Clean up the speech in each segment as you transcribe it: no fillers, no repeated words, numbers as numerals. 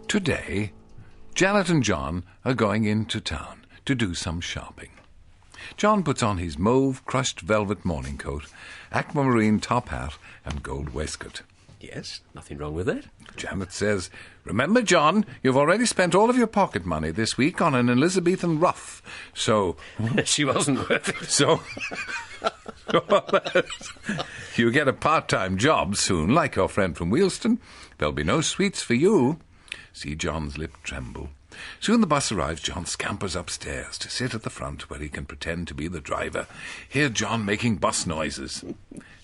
Today, Janet and John are going into town to do some shopping. John puts on his mauve crushed velvet morning coat, aquamarine top hat and gold waistcoat. Yes, nothing wrong with that. Janet says, "Remember, John, you've already spent all of your pocket money this week on an Elizabethan ruff, so..." She wasn't worth it. So... you get a part-time job soon, like your friend from Wheelston. There'll be no sweets for you. See John's lip tremble. Soon the bus arrives. John scampers upstairs to sit at the front where he can pretend to be the driver. Hear John making bus noises.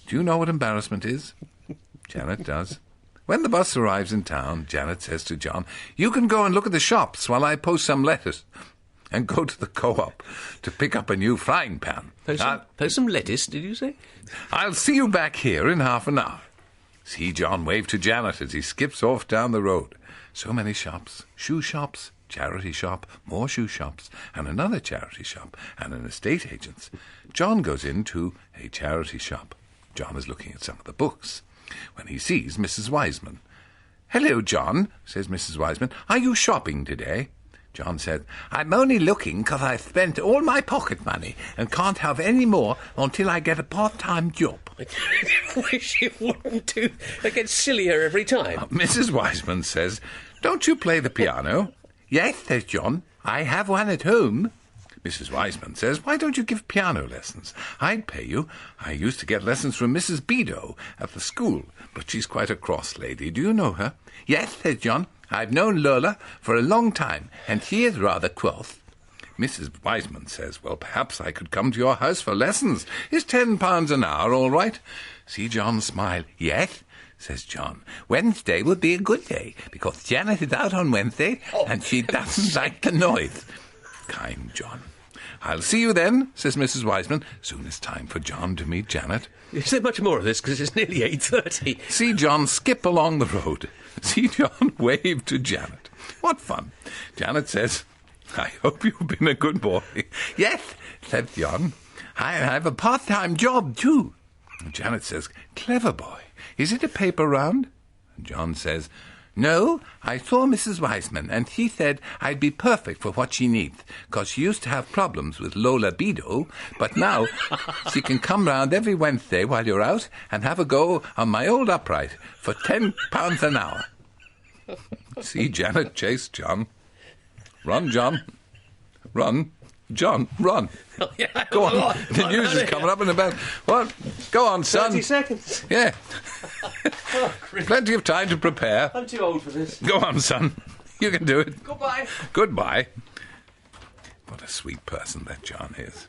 Do you know what embarrassment is? Janet does. When the bus arrives in town, Janet says to John, "You can go and look at the shops while I post some lettuce and go to the co-op to pick up a new frying pan. Post some lettuce, did you say? I'll see you back here in half an hour." See John wave to Janet as he skips off down the road. So many shops, shoe shops, charity shop, more shoe shops, and another charity shop, and an estate agent's. John goes into a charity shop. John is looking at some of the books when he sees Mrs. Wiseman. "Hello, John," says Mrs. Wiseman. "Are you shopping today?" John said, "I'm only looking 'cause I've spent all my pocket money and can't have any more until I get a part-time job." I wish it wouldn't do. It gets sillier every time. Mrs. Wiseman says, "Don't you play the piano?" "Yes," says John. "I have one at home." Mrs. Wiseman says, "Why don't you give piano lessons? I'd pay you. I used to get lessons from Mrs. Bedo at the school, but she's quite a cross lady. Do you know her?" "Yes," says John. "I've known Lola for a long time, and she is rather cross." Mrs. Wiseman says, "Well, perhaps I could come to your house for lessons. Is £10 an hour all right?" See John smile. "Yes," says John. "Wednesday would be a good day, because Janet is out on Wednesday, and she doesn't like the noise." Kind John. "I'll see you then," says Mrs. Wiseman. Soon it's time for John to meet Janet. Is there much more of this? Because it's nearly 8:30. See John skip along the road. See John wave to Janet. What fun. Janet says, "I hope you've been a good boy." "Yes," says John. "I have a part-time job too." And Janet says, "Clever boy. Is it a paper round?" And John says, "No, I saw Mrs. Wiseman, and she said I'd be perfect for what she needs, 'cause she used to have problems with Lola Bedo, but now she can come round every Wednesday while you're out and have a go on my old upright for £10 an hour." See Janet chase John. "Run, John. Run. John, run." Yeah, Go on. The news is coming up in about... What? Go on, son. 30 seconds. Yeah. Plenty of time to prepare. I'm too old for this. Go on, son. You can do it. Goodbye. Goodbye. What a sweet person that John is.